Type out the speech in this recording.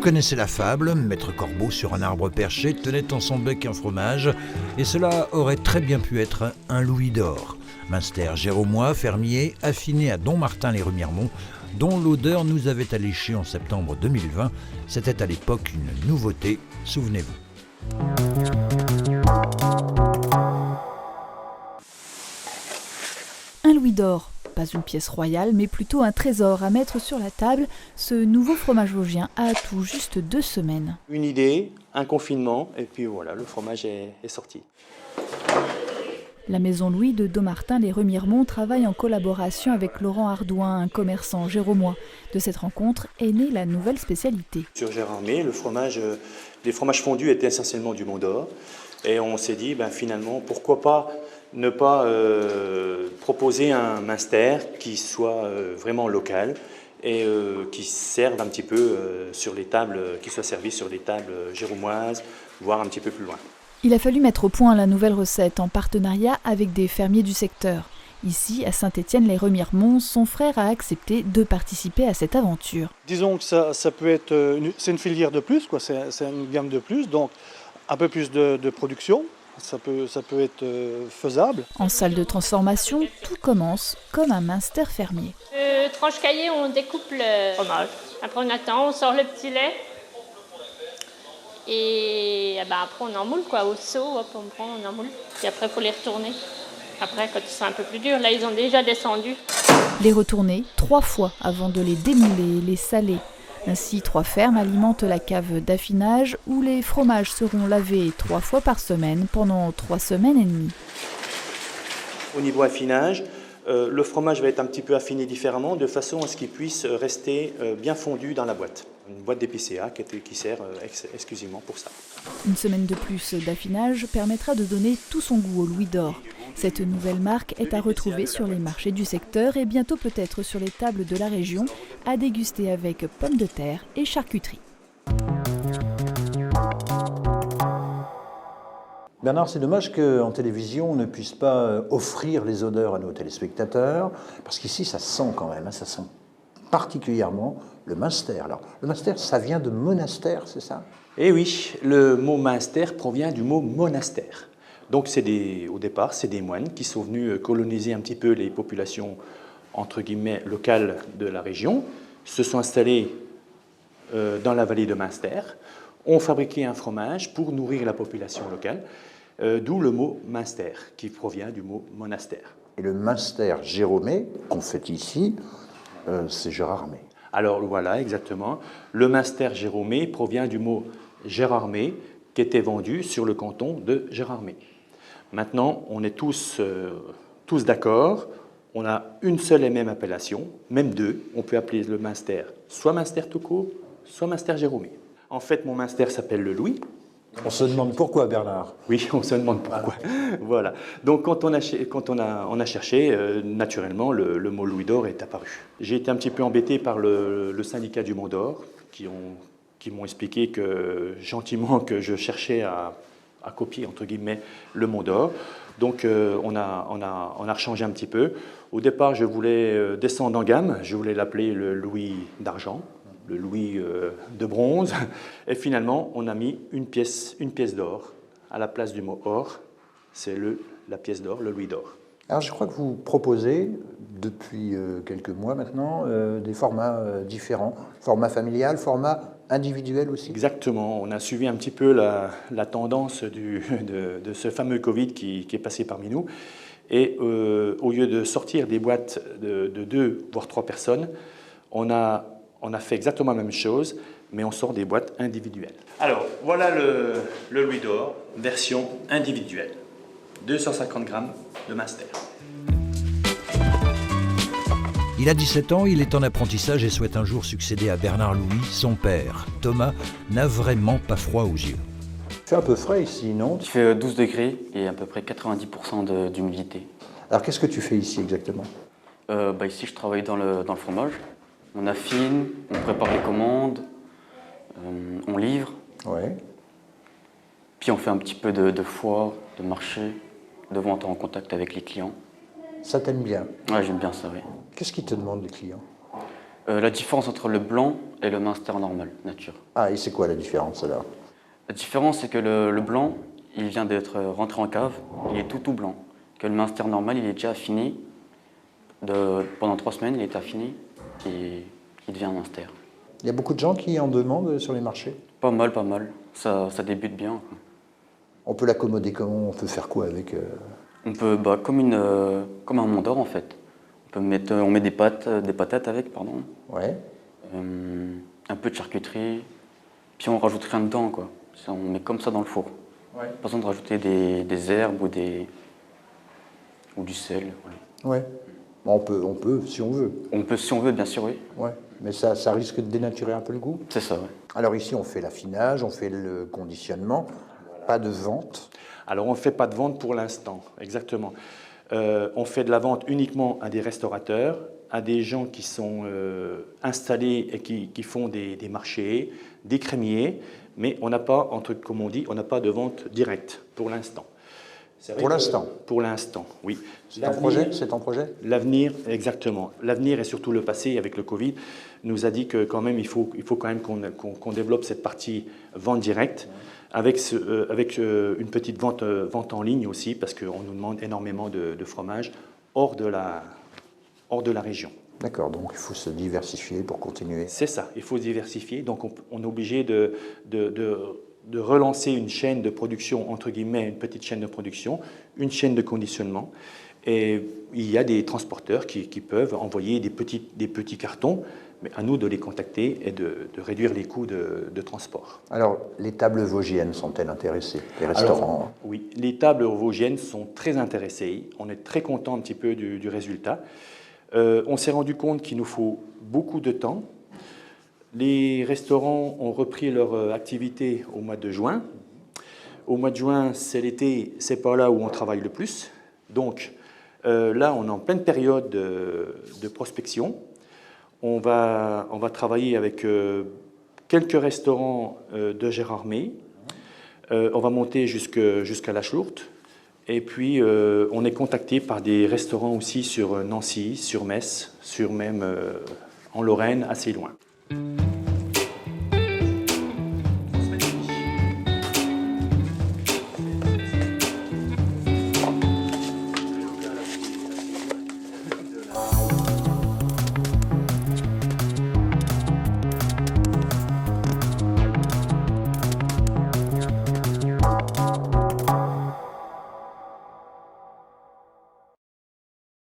connaissez la fable, Maître Corbeau sur un arbre perché tenait en son bec un fromage, et cela aurait très bien pu être un louis d'or. Münster Géromois, fermier, affiné à Dommartin-les-Remiremont, dont l'odeur nous avait alléchés en septembre 2020. C'était à l'époque une nouveauté, souvenez-vous. Un louis d'or, pas une pièce royale, mais plutôt un trésor à mettre sur la table. Ce nouveau fromage vosgien a tout juste 2 semaines. Une idée, un confinement, et puis voilà, le fromage est sorti. La maison Louis de Dommartin-les-Remiremont travaille en collaboration avec Laurent Ardouin, un commerçant géromois. De cette rencontre est née la nouvelle spécialité. Sur Gérardmer, les fromages fondus étaient essentiellement du Mont d'Or. Et on s'est dit, finalement, pourquoi pas ne pas proposer un Münster qui soit vraiment local et qui serve un petit peu sur les tables, qui soit servi sur les tables géromoises, voire un petit peu plus loin. Il a fallu mettre au point la nouvelle recette en partenariat avec des fermiers du secteur. Ici, à Saint-Étienne-les-Remiremont, son frère a accepté de participer à cette aventure. Disons que ça peut être, c'est une filière de plus, quoi. C'est une gamme de plus, donc un peu plus de production, ça peut être faisable. En salle de transformation, tout commence comme un Münster fermier. Tranche cahier, on découpe le fromage. Après on attend, on sort le petit lait. Et après on enmoule au seau, hop, on prend, on enmoule. Et après il faut les retourner. Après quand ils sont un peu plus durs, là ils ont déjà descendu. Les retourner 3 fois avant de les démouler, les saler. Ainsi, 3 fermes alimentent la cave d'affinage où les fromages seront lavés 3 fois par semaine pendant 3 semaines et demie. Au niveau affinage, le fromage va être un petit peu affiné différemment de façon à ce qu'il puisse rester bien fondu dans la boîte. Une boîte d'épicéa qui sert exclusivement pour ça. Une semaine de plus d'affinage permettra de donner tout son goût au louis d'or. Cette nouvelle marque est à retrouver sur les marchés du secteur et bientôt peut-être sur les tables de la région, à déguster avec pommes de terre et charcuterie. Bernard, c'est dommage qu'en télévision, on ne puisse pas offrir les odeurs à nos téléspectateurs, parce qu'ici, ça sent quand même, ça sent particulièrement le Münster. Alors, le Münster, ça vient de monastère, c'est ça? Eh oui, le mot Münster provient du mot monastère. Donc, au départ, c'est des moines qui sont venus coloniser un petit peu les populations, entre guillemets, locales de la région, se sont installés dans la vallée de Münster, ont fabriqué un fromage pour nourrir la population locale, d'où le mot Münster, qui provient du mot monastère. Et le Münster Géromais, qu'on fait ici, c'est Gérardmer. Alors voilà, exactement. Le Münster Géromais provient du mot Gérardmer, qui était vendu sur le canton de Gérardmer. Maintenant, on est tous d'accord, on a une seule et même appellation, même deux. On peut appeler le Münster soit Münster tout court, soit Münster Géromais. En fait, mon Münster s'appelle le Louis. On se demande pourquoi, Bernard. Oui, on se demande pourquoi. Voilà. Donc, quand on a cherché, naturellement, le mot Louis d'or est apparu. J'ai été un petit peu embêté par le syndicat du Mont d'Or, qui m'ont expliqué gentiment que je cherchais à copier, entre guillemets, le Mont d'Or. Donc, on a rechangé un petit peu. Au départ, je voulais descendre en gamme. Je voulais l'appeler le Louis d'argent, le Louis de bronze. Et finalement, on a mis une pièce d'or à la place du mot or. C'est la pièce d'or, le Louis d'or. Alors, je crois que vous proposez, depuis quelques mois maintenant, des formats différents. Format familial, format individuel aussi. Exactement. On a suivi un petit peu la tendance de ce fameux Covid qui est passé parmi nous. Et au lieu de sortir des boîtes de 2 voire 3 personnes, on a fait exactement la même chose, mais on sort des boîtes individuelles. Alors, voilà le Louis d'or, version individuelle. 250 grammes de Münster. Il a 17 ans, il est en apprentissage et souhaite un jour succéder à Bernard Louis, son père. Thomas n'a vraiment pas froid aux yeux. Il fait un peu frais ici, non? Il fait 12 degrés et à peu près 90% d'humidité. Alors qu'est-ce que tu fais ici exactement? Ici, je travaille dans le fromage. On affine, on prépare les commandes, on livre. Ouais. Puis on fait un petit peu de foire, de marché, de vente en contact avec les clients. Ça t'aime bien? Ouais, j'aime bien ça, oui. Qu'est-ce qu'ils te demandent les clients? La différence entre le blanc et le Munster normal, nature. Ah, et c'est quoi la différence alors? La différence, c'est que le blanc, il vient d'être rentré en cave, il est tout blanc. Que le Munster normal, il est déjà affiné. Pendant 3 semaines, il est affiné et il devient un Munster. Il y a beaucoup de gens qui en demandent sur les marchés? Pas mal, pas mal. Ça débute bien, quoi. On peut l'accommoder comment? On peut faire quoi avec? On peut, comme un Mont d'Or en fait. On met des patates avec, pardon. Ouais. Un peu de charcuterie, puis on rajoute rien dedans, quoi. On met comme ça dans le four. Ouais. Pas besoin de rajouter des herbes ou du sel. Voilà. Ouais. Bon, on peut si on veut. On peut si on veut, bien sûr, oui. Ouais. Mais ça risque de dénaturer un peu le goût. C'est ça, oui. Alors ici, on fait l'affinage, on fait le conditionnement, pas de vente. Alors on ne fait pas de vente pour l'instant, exactement. On fait de la vente uniquement à des restaurateurs, à des gens qui sont installés et qui font des marchés, des crémiers, mais on n'a pas, comme on dit, on n'a pas de vente directe pour l'instant. Pour l'instant? Pour l'instant, oui. C'est un projet? C'est en projet? L'avenir, exactement. L'avenir et surtout le passé avec le Covid nous a dit que quand même il faut quand même qu'on développe cette partie vente directe avec une petite vente en ligne aussi parce qu'on nous demande énormément de fromage hors de la région. D'accord, donc il faut se diversifier pour continuer. C'est ça, il faut se diversifier. Donc on est obligé de relancer une chaîne de production, entre guillemets, une petite chaîne de production, une chaîne de conditionnement. Et il y a des transporteurs qui peuvent envoyer des petits cartons, mais à nous de les contacter et de réduire les coûts de transport. Alors, les tables vosgiennes sont-elles intéressées? Les restaurants? Alors, oui, les tables vosgiennes sont très intéressées. On est très content un petit peu du résultat. On s'est rendu compte qu'il nous faut beaucoup de temps. Les restaurants ont repris leur activité au mois de juin. Au mois de juin, c'est l'été, c'est pas là où on travaille le plus. Donc là, on est en pleine période de prospection. On va travailler avec quelques restaurants de Gérardmer. On va monter jusqu'à la Chlourte. Et puis, on est contacté par des restaurants aussi sur Nancy, sur Metz, sur même en Lorraine, assez loin.